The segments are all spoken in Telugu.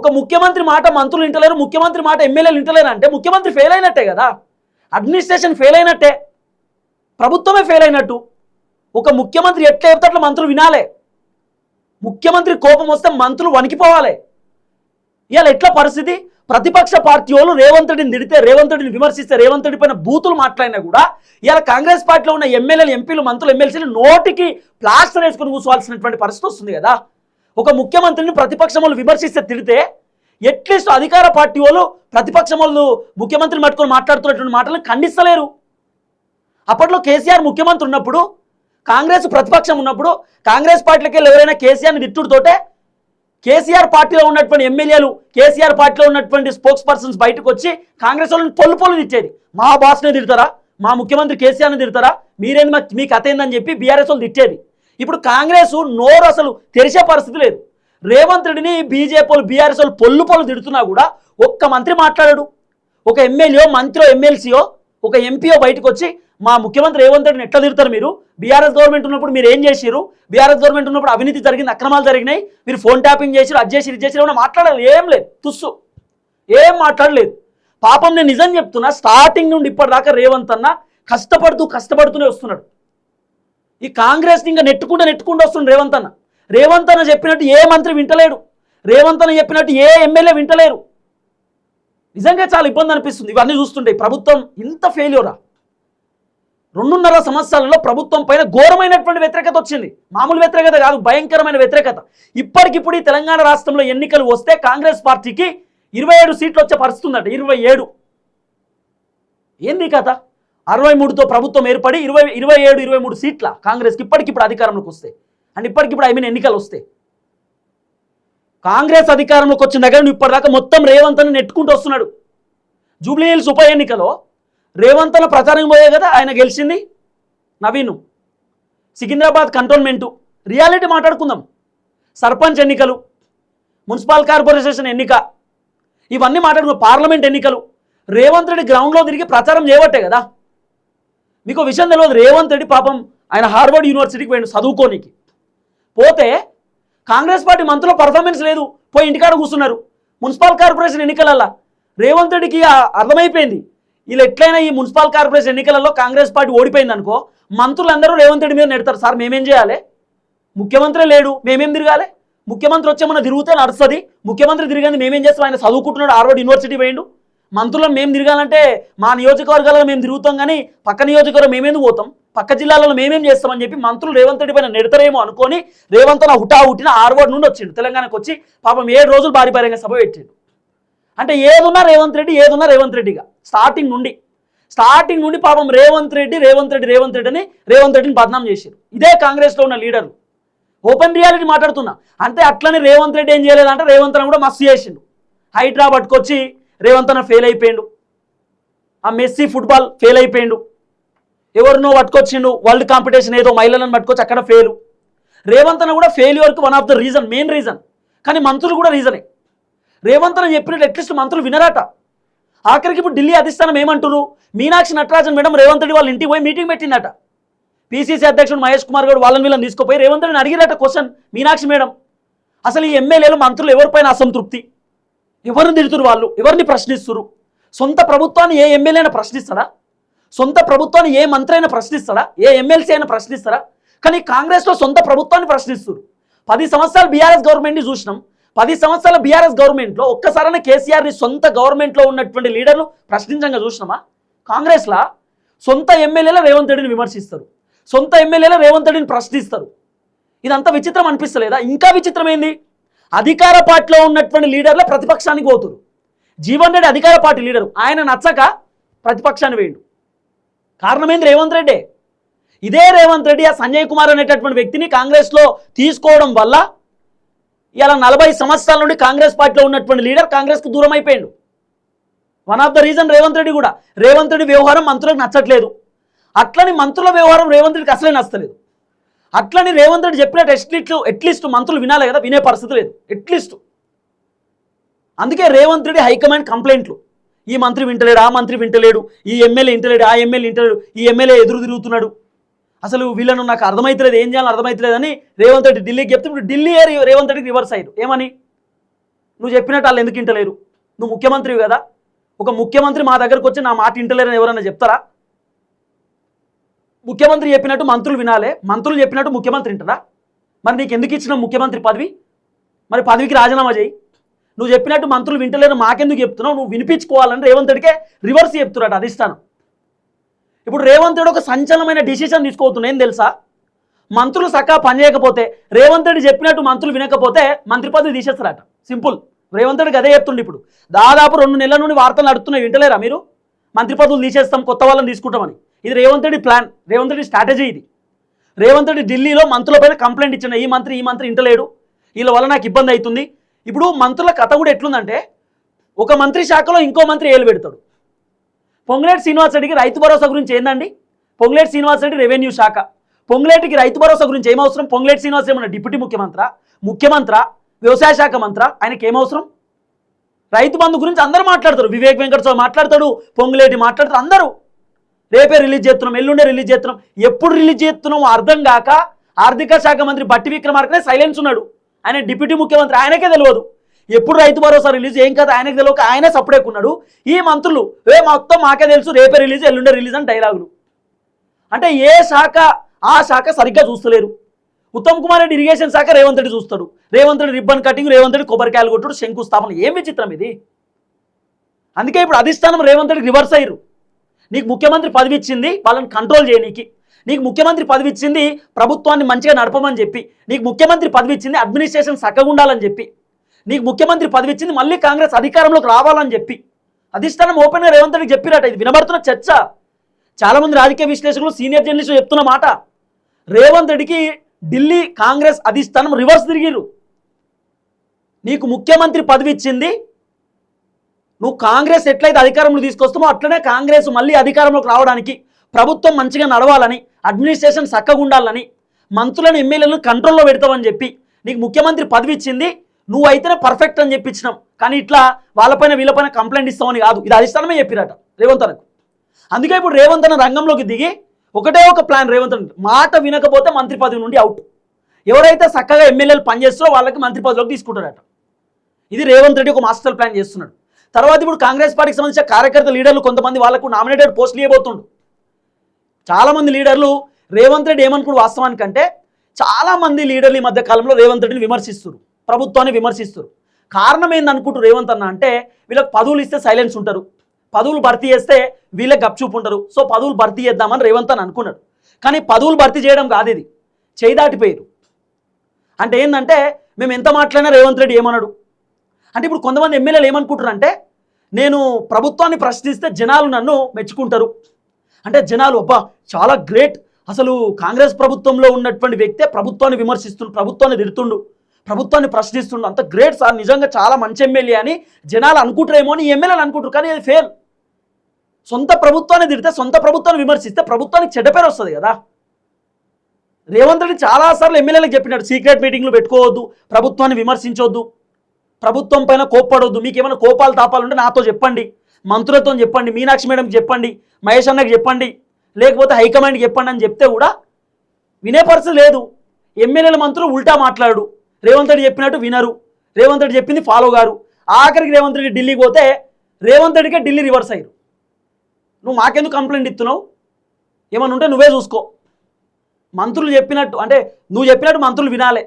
ఒక ముఖ్యమంత్రి మాట మంత్రులు వింటలేరు, ముఖ్యమంత్రి మాట ఎమ్మెల్యేలు వింటలేరు అంటే ముఖ్యమంత్రి ఫెయిల్ అయినట్టే కదా, అడ్మినిస్ట్రేషన్ ఫెయిల్ అయినట్టే, ప్రభుత్వమే ఫెయిల్ అయినట్టు. ఒక ముఖ్యమంత్రి ఎట్లా చెప్తే అట్లా మంత్రులు వినాలి, ముఖ్యమంత్రి కోపం వస్తే మంత్రులు వణికిపోవాలి. ఇవాళ ఎట్లా పరిస్థితి, ప్రతిపక్ష పార్టీ వాళ్ళు రేవంత్ రెడ్డిని తిడితే, రేవంత్ రెడ్డిని విమర్శిస్తే, రేవంత్ రెడ్డి పైన బూతులు మాట్లాడినా కూడా ఇవాళ కాంగ్రెస్ పార్టీలో ఉన్న ఎమ్మెల్యేలు, ఎంపీలు, మంత్రులు, ఎమ్మెల్సీలు నోటికి ప్లాస్టర్ వేసుకుని కూర్చోవాల్సినటువంటి పరిస్థితి వస్తుంది కదా. ఒక ముఖ్యమంత్రిని ప్రతిపక్షం వాళ్ళు విమర్శిస్తే, తిడితే ఎట్లీస్ట్ అధికార పార్టీ వాళ్ళు ప్రతిపక్షం వాళ్ళు ముఖ్యమంత్రిని పట్టుకొని మాట్లాడుతున్నటువంటి మాటలను ఖండిస్తలేరు. అప్పట్లో కేసీఆర్ ముఖ్యమంత్రి ఉన్నప్పుడు, కాంగ్రెస్ ప్రతిపక్షం ఉన్నప్పుడు కాంగ్రెస్ పార్టీలకి ఎవరైనా కేసీఆర్ని తిట్టుడుతోటే కేసీఆర్ పార్టీలో ఉన్నటువంటి ఎమ్మెల్యేలు, కేసీఆర్ పార్టీలో ఉన్నటువంటి స్పోక్స్ పర్సన్స్ బయటకు వచ్చి కాంగ్రెస్ వాళ్ళని పొల్లు తిట్టేది. మా బాస్నే తిడతారా, మా ముఖ్యమంత్రి కేసీఆర్ని తిడతారా, మీరేంది మీ కథ ఏందని చెప్పి బీఆర్ఎస్ వాళ్ళు తిట్టేది. ఇప్పుడు కాంగ్రెస్ నోరు అసలు తెరిచే పరిస్థితి లేదు. రేవంత్ రెడ్డిని బీజేపీ వాళ్ళు, బీఆర్ఎస్ వాళ్ళు పొల్లు తిడుతున్నా కూడా ఒక్క మంత్రి మాట్లాడాడు. ఒక ఎమ్మెల్యే, మంత్రో, ఎమ్మెల్సీయో, ఒక ఎంపీఓ బయటకు వచ్చి మా ముఖ్యమంత్రి రేవంత్ రెడ్డిని ఎట్లా తిడతారు మీరు, బీఆర్ఎస్ గవర్నమెంట్ ఉన్నప్పుడు మీరు ఏం చేసిరు, బీఆర్ఎస్ గవర్నమెంట్ ఉన్నప్పుడు అవినీతి జరిగింది, అక్రమాలు జరిగినాయి, మీరు ఫోన్ ట్యాపింగ్ చేసిరు, అది చేసిరు, ఇది చేసిరు, ఏమన్నా మాట్లాడాలి? ఏం లేదు, తుస్సు, ఏం మాట్లాడలేదు. పాపం నేను నిజం చెప్తున్నా, స్టార్టింగ్ నుండి ఇప్పటిదాకా రేవంత్ అన్న కష్టపడుతూనే వస్తున్నాడు. ఈ కాంగ్రెస్ని ఇంకా నెట్టుకుంటూ వస్తుంది రేవంత్ అన్న. రేవంత్ అన్న చెప్పినట్టు ఏ మంత్రి వింటలేడు, రేవంత్ అన్న చెప్పినట్టు ఏ ఎమ్మెల్యే వింటలేరు. నిజంగా చాలా ఇబ్బంది అనిపిస్తుంది ఇవన్నీ చూస్తుంటే. ప్రభుత్వం ఇంత ఫెయిల్యూరా, 2.5 సంవత్సరాలలో ప్రభుత్వం పైన ఘోరమైనటువంటి వ్యతిరేకత వచ్చింది. మామూలు వ్యతిరేకత కాదు, భయంకరమైన వ్యతిరేకత. ఇప్పటికిప్పుడు ఈ తెలంగాణ రాష్ట్రంలో ఎన్నికలు వస్తే కాంగ్రెస్ పార్టీకి 27 సీట్లు వచ్చే పరిస్థితి ఉందట. 27 ఏంది కథ? 63తో ప్రభుత్వం ఏర్పడి 27-23 సీట్ల కాంగ్రెస్కి ఇప్పటికిప్పుడు అధికారంలోకి వస్తే, అండ్ ఇప్పటికిప్పుడు ఎన్నికలు వస్తే కాంగ్రెస్ అధికారంలోకి వచ్చిన దగ్గర నువ్వు ఇప్పటిదాకా మొత్తం రేవంత్ అని నెట్టుకుంటూ వస్తున్నాడు. జూబ్లీ హిల్స్ ఉప ఎన్నికలో రేవంత్ అన్న ప్రచారం పోయే కదా ఆయన గెలిచింది. నవీన్, సికింద్రాబాద్ కంటోన్మెంటు, రియాలిటీ మాట్లాడుకుందాం. సర్పంచ్ ఎన్నికలు, మున్సిపల్ కార్పొరేషన్ ఎన్నిక, ఇవన్నీ మాట్లాడుకుందాం. పార్లమెంట్ ఎన్నికలు, రేవంత్ రెడ్డి గ్రౌండ్లో తిరిగి ప్రచారం చేయబట్టే కదా. మీకు విషయం తెలియదు, రేవంత్ రెడ్డి పాపం ఆయన హార్వర్డ్ యూనివర్సిటీకి పోయిండు చదువుకోనికి. పోతే కాంగ్రెస్ పార్టీ మంత్రుల పర్ఫార్మెన్స్ లేదు, పోయి ఇంటికాడ కూర్చున్నారు. మున్సిపల్ కార్పొరేషన్ ఎన్నికలల్లో రేవంత్ రెడ్డికి అర్థమైపోయింది, వీళ్ళు ఎట్లయినా ఈ మున్సిపల్ కార్పొరేషన్ ఎన్నికలలో కాంగ్రెస్ పార్టీ ఓడిపోయింది అనుకో, మంత్రులందరూ రేవంత్ రెడ్డి మీద నెడతారు. సార్ మేమేం చేయాలి, ముఖ్యమంత్రి లేడు, మేమేం తిరగాలి, ముఖ్యమంత్రి వచ్చేమన్నా తిరిగితే నడుస్తుంది, ముఖ్యమంత్రి తిరిగింది మేమేం చేస్తాం, ఆయన చదువుకుంటున్నాడు, హార్వర్డ్ యూనివర్సిటీ పోయిండు, మంత్రులను మేము తిరగాలంటే మా నియోజకవర్గాలలో మేము తిరుగుతాం కానీ పక్క నియోజకవర్గం మేమేందుకు పోతాం, పక్క జిల్లాలలో మేమేం చేస్తామని చెప్పి మంత్రులు రేవంత్ రెడ్డి పైన నెడతారేమో అనుకొని రేవంత్ అన్న హుటాహుటిన హార్వర్డ్ నుండి వచ్చిండు తెలంగాణకు వచ్చి పాపం 7 రోజులు భారీ సభ పెట్టిండు. అంటే ఏదున్నా రేవంత్ రెడ్డిగా స్టార్టింగ్ నుండి పాపం రేవంత్ రెడ్డి అని రేవంత్ రెడ్డిని బదనాం చేశారు. ఇదే కాంగ్రెస్లో ఉన్న లీడర్లు. ఓపెన్ రియాలిటీ మాట్లాడుతున్నా. అంటే అట్లనే రేవంత్ రెడ్డి ఏం చేయలేదంటే రేవంత్ అన్న కూడా మస్తు చేసిండు. హైడ్రా పట్టుకొచ్చి రేవంత్ అన్న ఫెయిల్ అయిపోయిండు, ఆ మెస్సీ ఫుట్బాల్ ఫెయిల్ అయిపోయిండు, ఎవరినో పట్టుకొచ్చిండు వరల్డ్ కాంపిటీషన్ ఏదో మహిళలను పట్టుకొచ్చి అక్కడ ఫెయిల్. రేవంత్ అన్న కూడా ఫెయిల్యూర్కి one of the reason, main reason. కానీ మంత్రులు కూడా రీజనే. రేవంత్ అన్న చెప్పినట్టు అట్లీస్ట్ మంత్రులు వినరాట. ఆఖరికి ఇప్పుడు ఢిల్లీ అధిష్టానం ఏమంటారు, మీనాక్షి నటరాజన్ మేడం రేవంత్ రెడ్డి వాళ్ళ ఇంటికి పోయి మీటింగ్ పెట్టిందట. పీసీసీ అధ్యక్షుడు మహేష్ కుమార్ గౌడ్ వీళ్ళని తీసుకుపోయి రేవంత్ రెడ్డిని అడిగిరట క్వశ్చన్, మీనాక్షి మేడం అసలు ఈ ఎమ్మెల్యేలు మంత్రులు ఎవరిపైన అసంతృప్తి, ఎవరిని తిడుతురు, వాళ్ళు ఎవరిని ప్రశ్నిస్తురు, సొంత ప్రభుత్వాన్ని ఏ ఎమ్మెల్యే ప్రశ్నిస్తాడా, సొంత ప్రభుత్వాన్ని ఏ మంత్రి అయినా ప్రశ్నిస్తాడా, ఏ ఎమ్మెల్సీ అయినా ప్రశ్నిస్తాడా? కానీ కాంగ్రెస్లో సొంత ప్రభుత్వాన్ని ప్రశ్నిస్తున్నారు. 10 సంవత్సరాలు బీఆర్ఎస్ గవర్నమెంట్ని చూసినాం. 10 సంవత్సరాల బీఆర్ఎస్ గవర్నమెంట్లో ఒక్కసారైనా కేసీఆర్ని సొంత గవర్నమెంట్లో ఉన్నటువంటి లీడర్లు ప్రశ్నించంగా చూసినామా? కాంగ్రెస్లో సొంత ఎమ్మెల్యేల రేవంత్ రెడ్డిని విమర్శిస్తారు, సొంత ఎమ్మెల్యేల రేవంత్ రెడ్డిని ప్రశ్నిస్తారు. ఇదంతా విచిత్రం అనిపిస్తలేదా? ఇంకా విచిత్రం ఏంది, అధికార పార్టీలో ఉన్నటువంటి లీడర్లే ప్రతిపక్షానికి పోతురు. జీవన్ రెడ్డి అధికార పార్టీ లీడరు, ఆయన నచ్చక ప్రతిపక్షాన్ని వేయండు. కారణం ఏంది? రేవంత్ రెడ్డే. ఇదే రేవంత్ రెడ్డి ఆ సంజయ్ కుమార్ అనేటటువంటి వ్యక్తిని కాంగ్రెస్లో తీసుకోవడం వల్ల ఇలా 40 సంవత్సరాల నుండి కాంగ్రెస్ పార్టీలో ఉన్నటువంటి లీడర్ కాంగ్రెస్కు దూరం అయిపోయాడు. One of the reason Revanth Reddy కూడా. రేవంత్ రెడ్డి వ్యవహారం మంత్రులకు నచ్చట్లేదు, అట్లని మంత్రుల వ్యవహారం రేవంత్ రెడ్డికి అసలే నచ్చలేదు. అట్లని రేవంత్ రెడ్డి చెప్పినట్టు ఎట్లీస్ట్ మంత్రులు వినాలి కదా, వినే పరిస్థితి లేదు ఎట్లీస్ట్. అందుకే రేవంత్ రెడ్డి హైకమాండ్ కంప్లైంట్లు, ఈ మంత్రి వింటలేడు, ఆ మంత్రి వింటలేడు, ఈ ఎమ్మెల్యే వింటలేడు, ఆ ఎమ్మెల్యే వింటలేడు, ఈ ఎమ్మెల్యే ఎదురు తిరుగుతున్నాడు, అసలు వీళ్ళను నాకు అర్థమైతలేదు, ఏం చేయాలని అర్థమైతలేదని రేవంత్ రెడ్డి ఢిల్లీకి చెప్తే ఇప్పుడు ఢిల్లీ రేవంత్ రెడ్డికి రివర్స్ అయ్యారు. ఏమని? నువ్వు చెప్పినట్టు వాళ్ళు ఎందుకు ఇంటలేరు? నువ్వు ముఖ్యమంత్రివి కదా. ఒక ముఖ్యమంత్రి మా దగ్గరకు వచ్చి నా మాట ఇంటలేరని ఎవరన్నా చెప్తారా? ముఖ్యమంత్రి చెప్పినట్టు మంత్రులు వినాలే, మంత్రులు చెప్పినట్టు ముఖ్యమంత్రి వింటారా? మరి నీకు ఎందుకు ఇచ్చిన ముఖ్యమంత్రి పదవి? మరి పదవికి రాజీనామా చేయి. నువ్వు చెప్పినట్టు మంత్రులు వింటలేరు మాకెందుకు చెప్తున్నావు? నువ్వు వినిపించుకోవాలని రేవంత్ రెడ్డికే రివర్స్ చెప్తున్నాడు అధిష్టానం. ఇప్పుడు రేవంత్ రెడ్డి ఒక సంచలనమైన డిసిషన్ తీసుకోబోతున్నా. ఏం తెలుసా? మంత్రులు సక్కా పనిచేయకపోతే, రేవంత్ రెడ్డి చెప్పినట్టు మంత్రులు వినకపోతే మంత్రి పదవి తీసేస్తారట. సింపుల్. రేవంత్ రెడ్డికి అదే చెప్తుండే. ఇప్పుడు దాదాపు 2 నెలల నుండి వార్తలు నడుస్తున్నాయి, వింటలేరా మీరు? మంత్రి పదవులు తీసేస్తాం, కొత్త వాళ్ళని తీసుకుంటామని. ఇది రేవంత్ రెడ్డి ప్లాన్, రేవంత్ రెడ్డి స్ట్రాటజీ ఇది. రేవంత్ రెడ్డి ఢిల్లీలో మంత్రులపైన కంప్లైంట్ ఇచ్చిన, ఈ మంత్రి ఇంటలేడు, వీళ్ళ వల్ల నాకు ఇబ్బంది అవుతుంది. ఇప్పుడు మంత్రుల కథ కూడా ఎట్లుందంటే, ఒక మంత్రి శాఖలో ఇంకో మంత్రి ఏలు పెడతాడు. పొంగులేటి శ్రీనివాస్ రెడ్డికి రైతు భరోసా గురించి ఏందండి? పొంగులేటి శ్రీనివాస్ రెడ్డి రెవెన్యూ శాఖ. పొంగులేటికి రైతు భరోసా గురించి ఏమవసరం? పొంగులేటి శ్రీనివాస్ ఏమన్నా డిప్యూటీ ముఖ్యమంత్రి, వ్యవసాయ శాఖ మంత్ర, ఆయనకి ఏమవసరం? రైతు బంధు గురించి అందరూ మాట్లాడతారు. వివేక్ వెంకటస్వామి మాట్లాడతాడు, పొంగులేటి మాట్లాడతారు, అందరూ. రేపే రిలీజ్ చేస్తున్నాం, ఎల్లుండే రిలీజ్ చేస్తున్నాం. ఎప్పుడు రిలీజ్ చేస్తున్నాం అర్థం కాక ఆర్థిక శాఖ మంత్రి బట్టి విక్రమార్కనే సైలెన్స్ ఉన్నాడు. ఆయన డిప్యూటీ ముఖ్యమంత్రి, ఆయనకే తెలియదు ఎప్పుడు రైతు భరోసా రిలీజ్, ఏం కదా ఆయనకు తెలియక ఆయనే సపరేకున్నాడు. ఈ మంత్రులు మొత్తం మాకే తెలుసు, రేపే రిలీజ్, ఎల్లుండే రిలీజ్ అని డైలాగులు. అంటే ఏ శాఖ ఆ శాఖ సరిగ్గా చూస్తలేరు. ఉత్తమ్ కుమార్ రెడ్డి ఇరిగేషన్ శాఖ రేవంత్ రెడ్డి చూస్తాడు, రేవంత్ రెడ్డి రిబ్బన్ కటింగ్, రేవంత్ రెడ్డి కొబ్బరికాయలు కొట్టుడు, శంకుస్థాపన. ఏం విచిత్రం ఇది! అందుకే ఇప్పుడు అధిష్టానం రేవంత్ రెడ్డికి రివర్స్ అయ్యారు. నీకు ముఖ్యమంత్రి పదవి ఇచ్చింది వాళ్ళని కంట్రోల్ చేయనీకి, నీకు ముఖ్యమంత్రి పదవి ఇచ్చింది ప్రభుత్వాన్ని మంచిగా నడపమని చెప్పి, నీకు ముఖ్యమంత్రి పదవి ఇచ్చింది అడ్మినిస్ట్రేషన్ చక్కగా ఉండాలని చెప్పి, నీకు ముఖ్యమంత్రి పదవి ఇచ్చింది మళ్ళీ కాంగ్రెస్ అధికారంలోకి రావాలని చెప్పి అధిష్టానం ఓపెన్గా రేవంత్ రెడ్డికి చెప్పిరట. ఇది వినబడుతున్న చర్చ. చాలామంది రాజకీయ విశ్లేషకులు, సీనియర్ జర్నలిస్టులు చెప్తున్న మాట, రేవంత్ రెడ్డికి ఢిల్లీ కాంగ్రెస్ అధిష్టానం రివర్స్ తిరిగిరు. నీకు ముఖ్యమంత్రి పదవి ఇచ్చింది, నువ్వు కాంగ్రెస్ ఎట్లయితే అధికారంలో తీసుకొస్తామో అట్లనే కాంగ్రెస్ మళ్ళీ అధికారంలోకి రావడానికి, ప్రభుత్వం మంచిగా నడవాలని, అడ్మినిస్ట్రేషన్ చక్కగా ఉండాలని, మంత్రులను ఎమ్మెల్యేలను కంట్రోల్లో పెడతామని చెప్పి నీకు ముఖ్యమంత్రి పదవి ఇచ్చింది. నువ్వు అయితేనే పర్ఫెక్ట్ అని చెప్పించినాం, కానీ ఇట్లా వాళ్ళపైన వీళ్ళపైన కంప్లైంట్ ఇస్తామని కాదు. ఇది అధిష్టానమే చెప్పిరట రేవంత్ అన్నకు. అందుకే ఇప్పుడు రేవంత్ అన్న రంగంలోకి దిగి ఒకటే ఒక ప్లాన్. రేవంత్ అన్న మాట వినకపోతే మంత్రి పదవి నుండి అవుట్. ఎవరైతే చక్కగా ఎమ్మెల్యేలు పనిచేస్తారో వాళ్ళకి మంత్రి పదవిలోకి తీసుకుంటారట. ఇది రేవంత్ రెడ్డి ఒక మాస్టర్ ప్లాన్ చేస్తున్నాడు. తర్వాత ఇప్పుడు కాంగ్రెస్ పార్టీకి సంబంధించిన కార్యకర్త లీడర్లు కొంతమంది వాళ్ళకు నామినేటెడ్ పోస్టులు ఇవ్వబోతుండు. చాలామంది లీడర్లు రేవంత్ రెడ్డి ఏమనుకున్నారు వాస్తవానికంటే, చాలామంది లీడర్లు ఈ మధ్య కాలంలో రేవంత్ రెడ్డిని విమర్శిస్తారు, ప్రభుత్వాన్ని విమర్శిస్తారు. కారణం ఏందనుకుంటారు రేవంత్ అన్న అంటే, వీళ్ళకి పదవులు ఇస్తే సైలెన్స్ ఉంటారు, పదవులు భర్తీ చేస్తే వీళ్ళకి గప్చూపు ఉంటారు, సో పదవులు భర్తీ చేద్దామని రేవంత్ అని అనుకున్నాడు. కానీ పదవులు భర్తీ చేయడం కాదు, ఇది చేయి దాటిపోయారు. అంటే ఏంటంటే, మేము ఎంత మాట్లాడినా రేవంత్ రెడ్డి ఏమన్నాడు అంటే, ఇప్పుడు కొంతమంది ఎమ్మెల్యేలు ఏమనుకుంటారు అంటే, నేను ప్రభుత్వాన్ని ప్రశ్నిస్తే జనాలు నన్ను మెచ్చుకుంటారు, అంటే జనాలు అబ్బా చాలా గ్రేట్, అసలు కాంగ్రెస్ ప్రభుత్వంలో ఉన్నటువంటి వ్యక్తే ప్రభుత్వాన్ని విమర్శిస్తుండు, ప్రభుత్వాన్ని తిడుతుండు, ప్రభుత్వాన్ని ప్రశ్నిస్తుండు, అంత గ్రేట్ సార్, నిజంగా చాలా మంచి ఎమ్మెల్యే అని జనాలు అనుకుంటారేమో అని ఎమ్మెల్యేలు అనుకుంటారు. కానీ అది ఫెయిల్. సొంత ప్రభుత్వాన్ని తిడితే, సొంత ప్రభుత్వాన్ని విమర్శిస్తే ప్రభుత్వానికి చెడ్డ పేరు వస్తుంది కదా. రేవంత్ రెడ్డి చాలాసార్లు ఎమ్మెల్యేలకు చెప్పినాడు, సీక్రెట్ మీటింగ్లు పెట్టుకోవద్దు, ప్రభుత్వాన్ని విమర్శించవద్దు, ప్రభుత్వం పైన కోప్పడొద్దు, మీకు ఏమైనా కోపాలు తాపాలు ఉంటే నాతో చెప్పండి, మంత్రులతో చెప్పండి, మీనాక్షి మేడంకి చెప్పండి, మహేష్ అన్నకి చెప్పండి, లేకపోతే హైకమాండ్కి చెప్పండి అని చెప్తే కూడా వినే పరిస్థితి లేదు. ఎమ్మెల్యేల మంత్రులు ఉల్టా మాట్లాడు, రేవంత్ రెడ్డి చెప్పినట్టు వినరు, రేవంత్ రెడ్డి చెప్పింది ఫాలో గారు. ఆఖరికి రేవంత్ రెడ్డి ఢిల్లీకి పోతే రేవంత్ రెడ్డికే ఢిల్లీ రివర్స్ అయ్యారు. నువ్వు మాకెందుకు కంప్లైంట్ ఇస్తున్నావు, ఏమన్నా ఉంటే నువ్వే చూసుకో. మంత్రులు చెప్పినట్టు అంటే నువ్వు చెప్పినట్టు మంత్రులు వినాలే.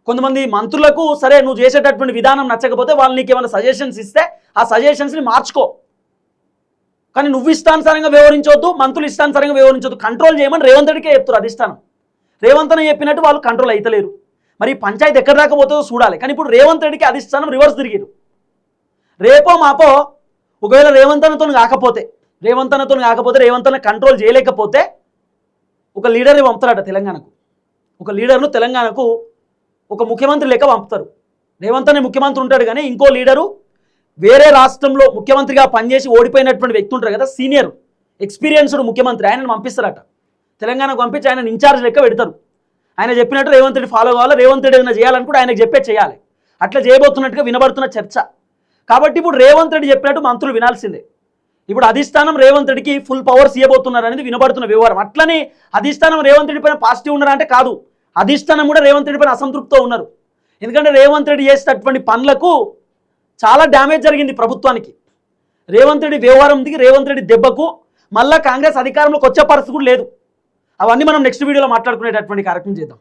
కొంతమంది మంత్రులకు సరే నువ్వు చేసేటటువంటి విధానం నచ్చకపోతే వాళ్ళు నీకు ఏమైనా సజెషన్స్ ఇస్తే ఆ సజెషన్స్ని మార్చుకో, కానీ నువ్వు ఇష్టానుసారంగా వ్యవహరించవద్దు, మంత్రులు ఇష్టానుసారంగా వ్యవహరించవద్దు, కంట్రోల్ చేయమని రేవంత్ రెడ్డికే చెప్తారు అధిష్టానం. రేవంత్ అని చెప్పినట్టు వాళ్ళు కంట్రోల్ అవుతలేరు. మరి పంచాయతీ ఎక్కడ దాకా పోతుందో చూడాలి. కానీ ఇప్పుడు రేవంత్ రెడ్డికి అధిష్టానం రివర్స్ తిరిగారు. రేపో మాపో ఒకవేళ రేవంత్ అన్నతో కాకపోతే రేవంత్ అన్న కంట్రోల్ చేయలేకపోతే ఒక లీడర్ని పంపుతారట తెలంగాణకు. ఒక లీడర్ను తెలంగాణకు ఒక ముఖ్యమంత్రి లెక్క పంపుతారు. రేవంత్ అనే ముఖ్యమంత్రి ఉంటాడు, కానీ ఇంకో లీడరు వేరే రాష్ట్రంలో ముఖ్యమంత్రిగా పనిచేసి ఓడిపోయినటువంటి వ్యక్తి ఉంటారు కదా, సీనియర్ ఎక్స్పీరియన్స్డ్ ముఖ్యమంత్రి, ఆయనను పంపిస్తారట తెలంగాణకు. పంపించి ఆయన ఇన్ఛార్జ్ లెక్క పెడతారు. ఆయన చెప్పినట్టు రేవంత్ రెడ్డి ఫాలో కావాలి, రేవంత్ రెడ్డి ఏదైనా చేయాలనుకుంటే ఆయనకు చెప్పే చేయాలి. అట్లా చేయబోతున్నట్టుగా వినబడుతున్న చర్చ. కాబట్టి ఇప్పుడు రేవంత్ రెడ్డి చెప్పినట్టు మంత్రులు వినాల్సిందే. ఇప్పుడు అధిష్టానం రేవంత్ రెడ్డికి ఫుల్ పవర్స్ ఇవ్వబోతున్నారు అనేది వినబడుతున్న వ్యవహారం. అట్లని అధిష్టానం రేవంత్ రెడ్డి పైన పాజిటివ్ ఉన్నారంటే కాదు, అధిష్టానం కూడా రేవంత్ రెడ్డి పైన అసంతృప్తితో ఉన్నారు. ఎందుకంటే రేవంత్ రెడ్డి చేసేటటువంటి పనులకు చాలా డ్యామేజ్ జరిగింది ప్రభుత్వానికి. రేవంత్ రెడ్డి వ్యవహారం దిగి రేవంత్ రెడ్డి దెబ్బకు మళ్ళీ కాంగ్రెస్ అధికారంలోకి వచ్చే పరిస్థితి కూడా లేదు. అవన్నీ మనం నెక్స్ట్ వీడియోలో మాట్లాడుకునేటటువంటి కార్యక్రమం చేద్దాం.